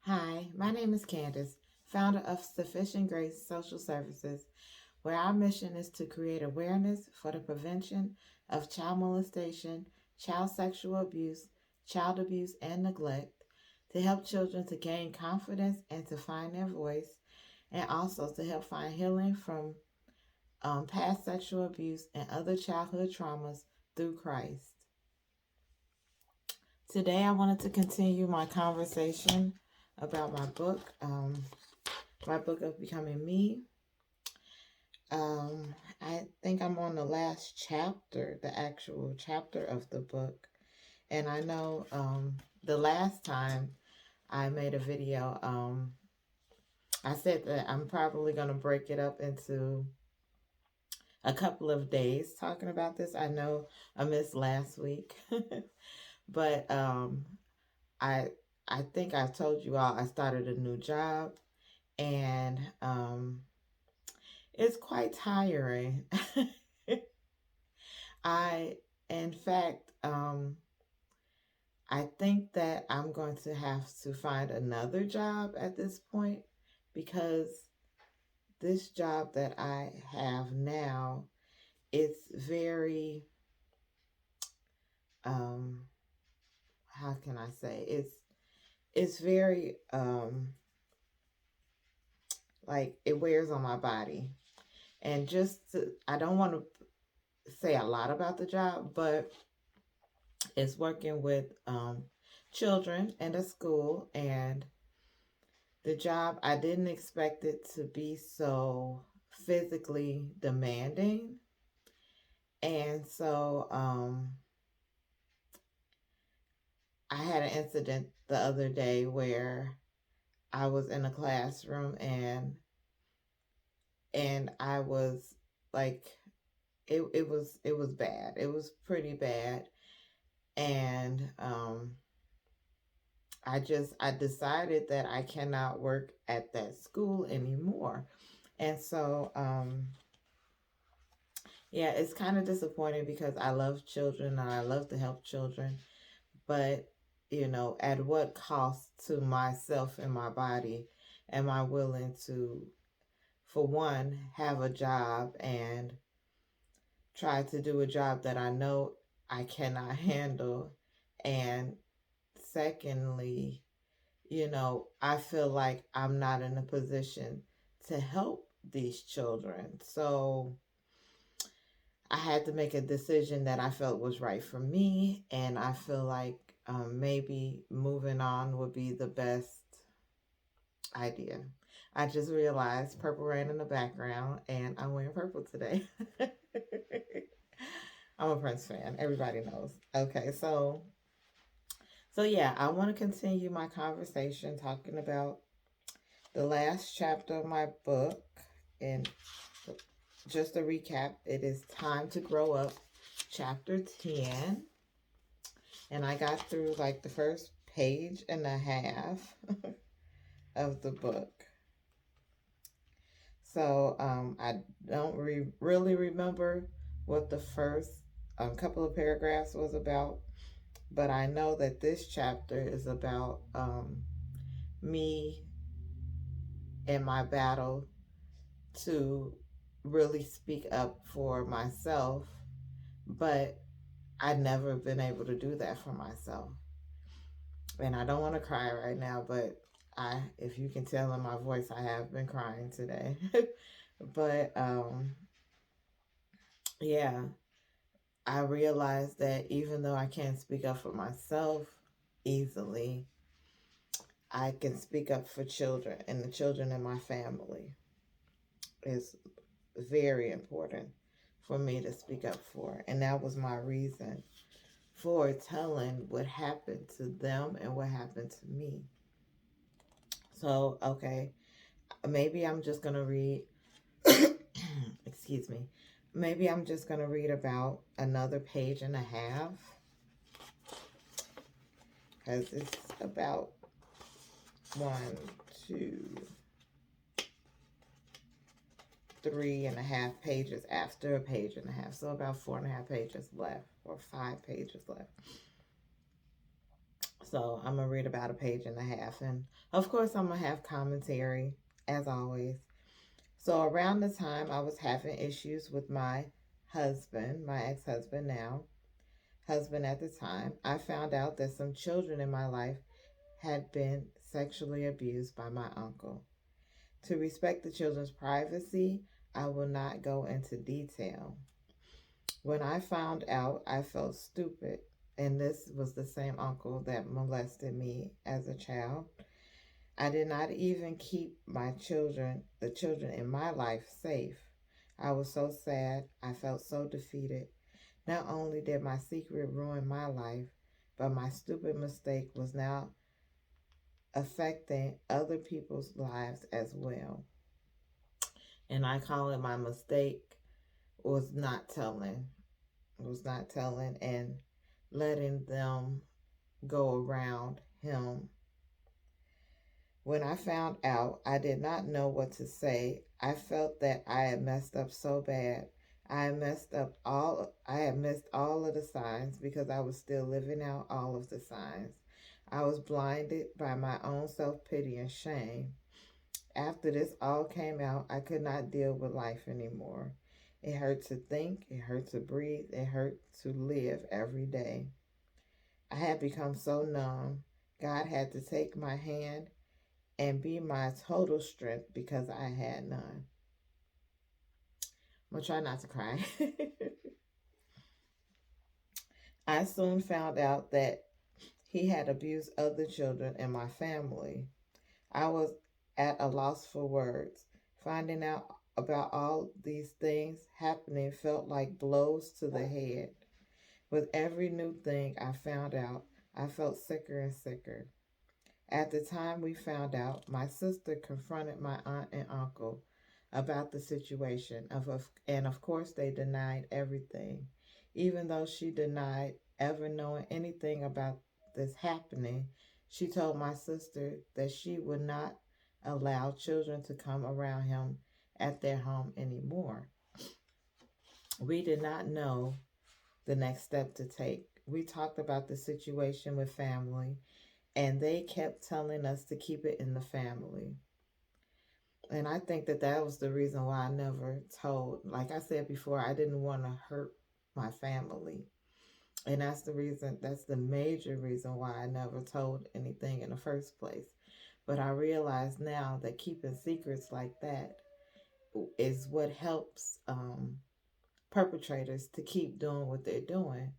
Hi, my name is Candace, founder of Sufficient Grace Social Services, where our mission is to create awareness for the prevention of child molestation, child sexual abuse, and neglect, to help children to gain confidence and to find their voice, and also to help find healing from past sexual abuse and other childhood traumas through Christ. Today, I wanted to continue my conversation about my book of Becoming Me. I think I'm on the last chapter, the actual chapter of the book. And I know the last time I made a video, I said that I'm probably going to break it up into a couple of days talking about this. I know I missed last week, but I I think I told you all I started a new job, and it's quite tiring. I, in fact, I think that I'm going to have to find another job at this point because this job that I have now, it's very, um, how can I say? It's very like it wears on my body. And I don't want to say a lot about the job, but it's working with children in a school, and the job, I didn't expect it to be so physically demanding. And so I had an incident the other day where I was in a classroom, and I was like, it was bad. It was pretty bad. And I decided that I cannot work at that school anymore. And so yeah, it's kind of disappointing because I love children and I love to help children, but at what cost to myself and my body am I willing to, for one, have a job and try to do a job that I know I cannot handle, and secondly, I feel like I'm not in a position to help these children. So I had to make a decision that I felt was right for me, and I feel like maybe moving on would be the best idea. I just realized purple rain in the background, and I'm wearing purple today. I'm a Prince fan. Everybody knows. Okay, so yeah, I want to continue my conversation talking about the last chapter of my book. And just a recap, it is Time to Grow Up, chapter 10. And I got through like the first page and a half of the book. So I don't really remember what the first couple of paragraphs was about, but I know that this chapter is about me and my battle to really speak up for myself, but I've never been able to do that for myself. And I don't want to cry right now, but if you can tell in my voice, I have been crying today. But yeah, I realized that even though I can't speak up for myself easily, I can speak up for children, and the children in my family is very important for me to speak up for. And that was my reason for telling what happened to them and what happened to me. So, okay, maybe I'm just going to read, excuse me, maybe I'm just going to read about another page and a half, because it's about 1, 2, 3.5 pages after a page and a half. So about 4.5 pages left, or 5 pages left. So I'm going to read about a page and a half. And of course, I'm going to have commentary, as always. So around the time I was having issues with my husband, my ex-husband now, husband at the time, I found out that some children in my life had been sexually abused by my uncle. To respect the children's privacy, I will not go into detail. When I found out, I felt stupid, and this was the same uncle that molested me as a child. I did not even keep my children, the children in my life, safe. I was so sad. I felt so defeated. Not only did my secret ruin my life, but my stupid mistake was now affecting other people's lives as well. And I call it my mistake was not telling, and letting them go around him. When I found out, I did not know what to say. I felt that I had messed up so bad. I had missed all of the signs because I was still living out all of the signs. I was blinded by my own self-pity and shame. After this all came out, I could not deal with life anymore. It hurt to think, it hurt to breathe, it hurt to live every day. I had become so numb. God had to take my hand and be my total strength because I had none. I'm going to try not to cry. I soon found out that he had abused other children in my family. I was at a loss for words. Finding out about all these things happening felt like blows to the head. With every new thing I found out, I felt sicker and sicker. At the time we found out, my sister confronted my aunt and uncle about the situation, and of course they denied everything. Even though she denied ever knowing anything about this happening, she told my sister that she would not allow children to come around him at their home anymore. We did not know the next step to take. We talked about the situation with family, and they kept telling us to keep it in the family. And I think that that was the reason why I never told. Like I said before, I didn't want to hurt my family. And that's the major reason why I never told anything in the first place. But I realize now that keeping secrets like that is what helps perpetrators to keep doing what they're doing.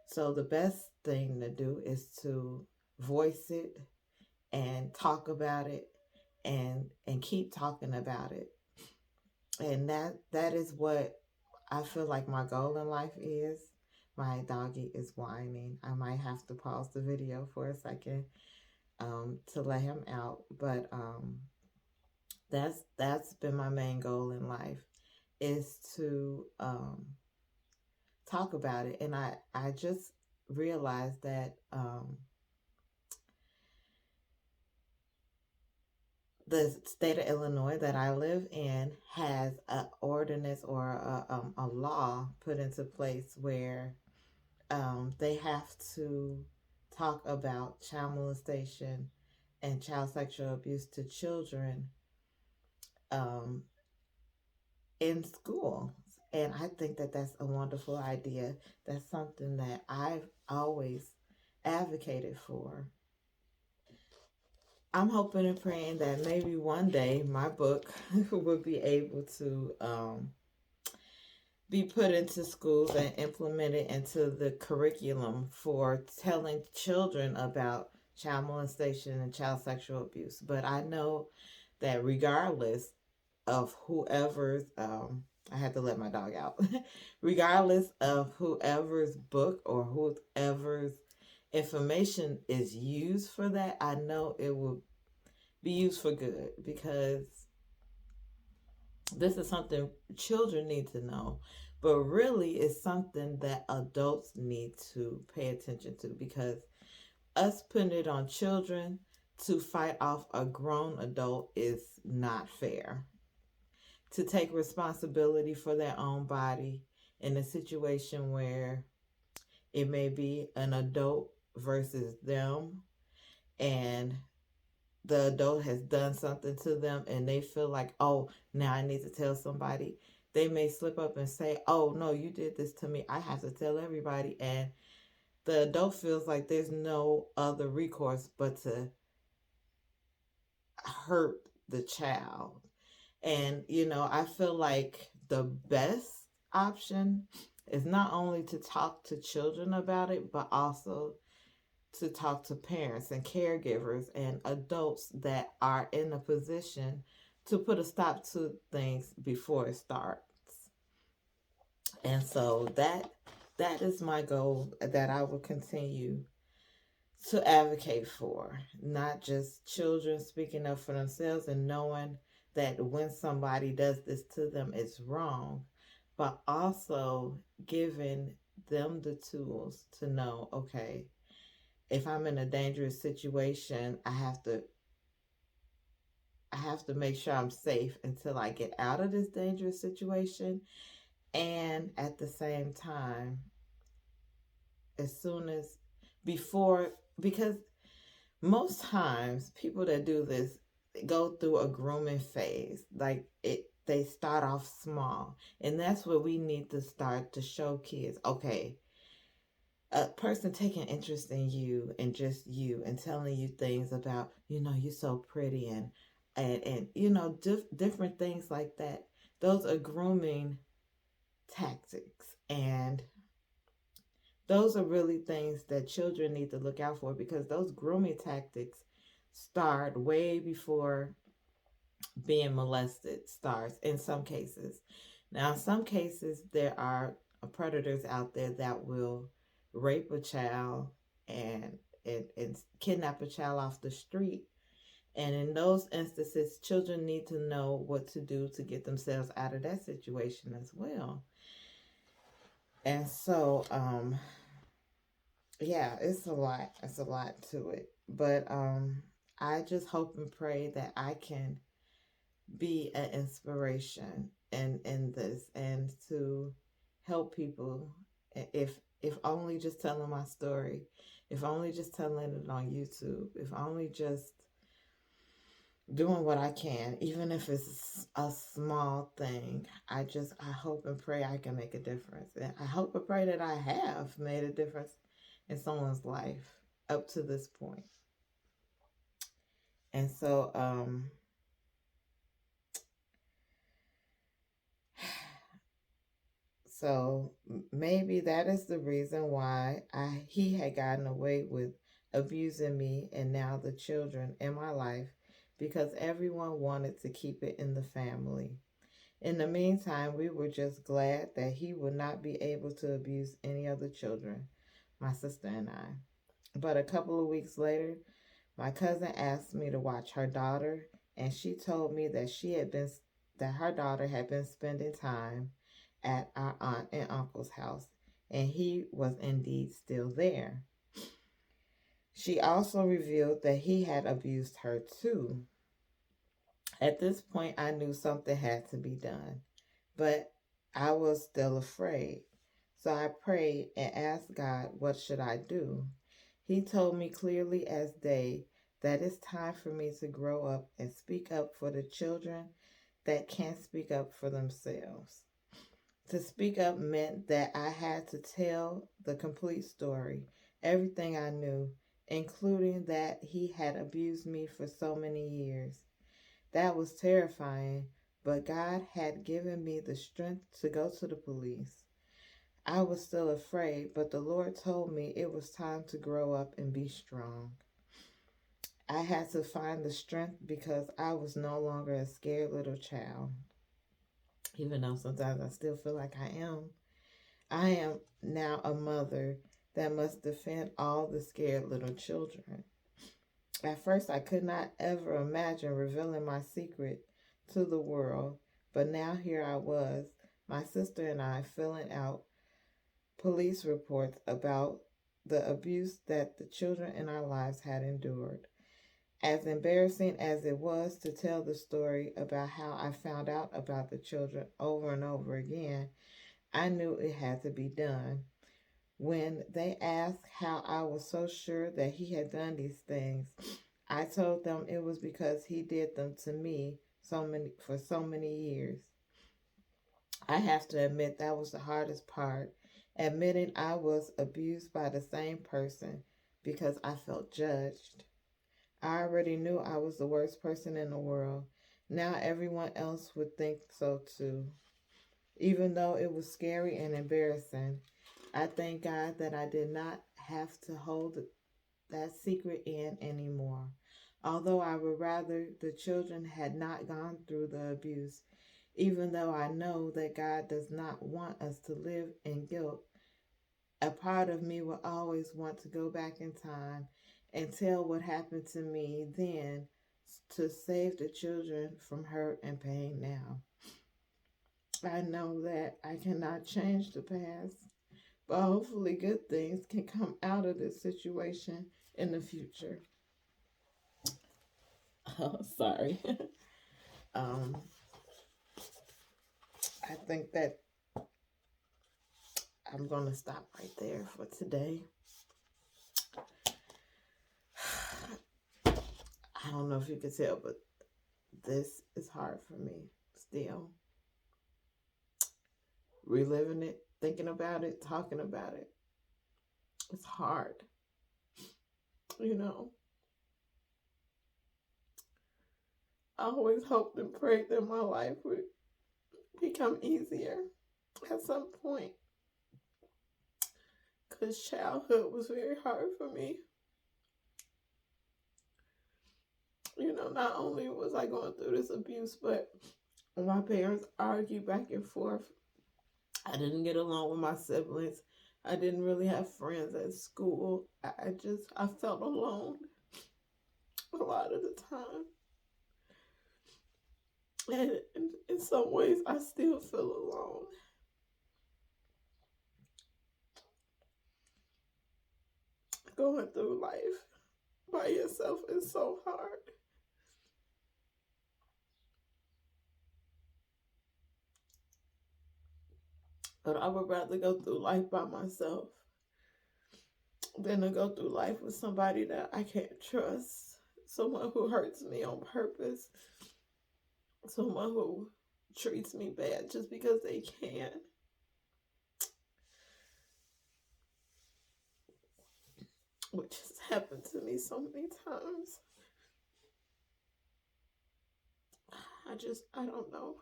So the best thing to do is to voice it and talk about it and keep talking about it. And that is what I feel like my goal in life is. My doggy is whining. I might have to pause the video for a second to let him out. But that's been my main goal in life, is to talk about it. And I just realized that the state of Illinois that I live in has an ordinance or a law put into place where they have to talk about child molestation and child sexual abuse to children in school. And I think that that's a wonderful idea. That's something that I've always advocated for. I'm hoping and praying that maybe one day my book will be able to be put into schools and implemented into the curriculum for telling children about child molestation and child sexual abuse. But I know that regardless of whoever's, I had to let my dog out, regardless of whoever's book or whoever's information is used for that, I know it will be used for good, because this is something children need to know, but really it's something that adults need to pay attention to, because us putting it on children to fight off a grown adult is not fair. To take responsibility for their own body in a situation where it may be an adult versus them, and the adult has done something to them and they feel like, oh, now I need to tell somebody, they may slip up and say, oh, no, you did this to me. I have to tell everybody. And the adult feels like there's no other recourse but to hurt the child. And, I feel like the best option is not only to talk to children about it, but also to talk to parents and caregivers and adults that are in a position to put a stop to things before it starts. And so that is my goal that I will continue to advocate for, not just children speaking up for themselves and knowing that when somebody does this to them it's wrong, but also giving them the tools to know, okay, if I'm in a dangerous situation, I have to make sure I'm safe until I get out of this dangerous situation. And at the same time, as soon as before, because most times people that do this go through a grooming phase. Like they start off small. And that's where we need to start to show kids, okay, a person taking interest in you and just you and telling you things about, you're so pretty and different things like that. Those are grooming tactics, and those are really things that children need to look out for, because those grooming tactics start way before being molested starts in some cases. Now, in some cases, there are predators out there that will rape a child and kidnap a child off the street. And in those instances, children need to know what to do to get themselves out of that situation as well. And so, yeah, it's a lot. It's a lot to it. But I just hope and pray that I can be an inspiration in this, and to help people, if only just telling my story, if only just telling it on YouTube, if only just doing what I can, even if it's a small thing. I hope and pray I can make a difference. And I hope and pray that I have made a difference in someone's life up to this point. And so, so maybe that is the reason why he had gotten away with abusing me and now the children in my life, because everyone wanted to keep it in the family. In the meantime, we were just glad that he would not be able to abuse any other children, my sister and I. But a couple of weeks later, my cousin asked me to watch her daughter, and she told me that her daughter had been spending time at our aunt and uncle's house, and he was indeed still there. She also revealed that he had abused her too. At this point, I knew something had to be done, but I was still afraid. So I prayed and asked God, what should I do? He told me clearly as day that it's time for me to grow up and speak up for the children that can't speak up for themselves. To speak up meant that I had to tell the complete story, everything I knew, including that he had abused me for so many years. That was terrifying, but God had given me the strength to go to the police. I was still afraid, but the Lord told me it was time to grow up and be strong. I had to find the strength because I was no longer a scared little child. Even though sometimes I still feel like I am. I am now a mother that must defend all the scared little children. At first, I could not ever imagine revealing my secret to the world, but now here I was, my sister and I, filling out police reports about the abuse that the children in our lives had endured. As embarrassing as it was to tell the story about how I found out about the children over and over again, I knew it had to be done. When they asked how I was so sure that he had done these things, I told them it was because he did them to me for so many years. I have to admit that was the hardest part, admitting I was abused by the same person because I felt judged. I already knew I was the worst person in the world. Now everyone else would think so too. Even though it was scary and embarrassing, I thank God that I did not have to hold that secret in anymore. Although I would rather the children had not gone through the abuse, even though I know that God does not want us to live in guilt, a part of me will always want to go back in time and tell what happened to me then to save the children from hurt and pain now. I know that I cannot change the past, but hopefully good things can come out of this situation in the future. Oh, sorry. um, I think that I'm going to stop right there for today. I don't know if you can tell, but this is hard for me still. Reliving it, thinking about it, talking about it. It's hard. You know, I always hoped and prayed that my life would become easier at some point, because childhood was very hard for me. You know, not only was I going through this abuse, but my parents argued back and forth. I didn't get along with my siblings. I didn't really have friends at school. I felt alone a lot of the time. And in some ways, I still feel alone. Going through life by yourself is so hard. But I would rather go through life by myself than to go through life with somebody that I can't trust. Someone who hurts me on purpose. Someone who treats me bad just because they can. Which has happened to me so many times. I don't know.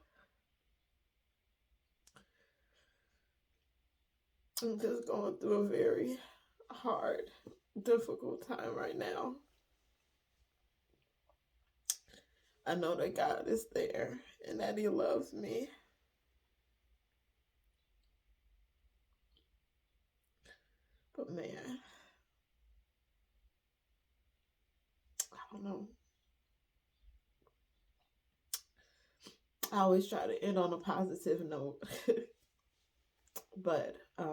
I'm just going through a very hard, difficult time right now. I know that God is there and that He loves me. But man, I don't know. I always try to end on a positive note. But I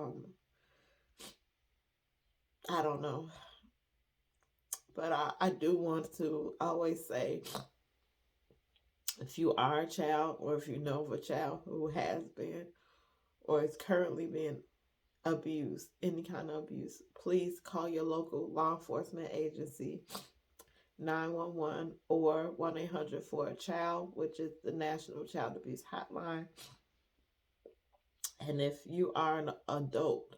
don't know. But I do want to always say, if you are a child or if you know of a child who has been or is currently being abused, any kind of abuse, please call your local law enforcement agency, 911 or 1-800-4-CHILD, which is the National Child Abuse Hotline. And if you are an adult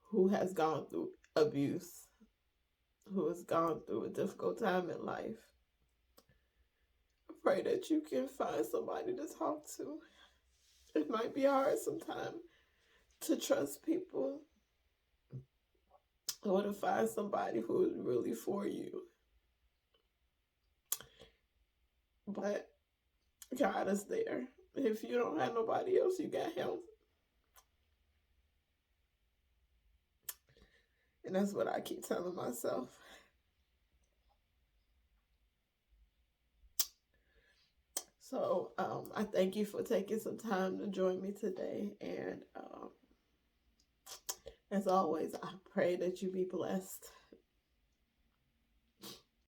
who has gone through abuse, who has gone through a difficult time in life, I pray that you can find somebody to talk to. It might be hard sometimes to trust people or to find somebody who is really for you. But God is there. If you don't have nobody else, you got Him. And that's what I keep telling myself. So I thank you for taking some time to join me today. And as always, I pray that you be blessed.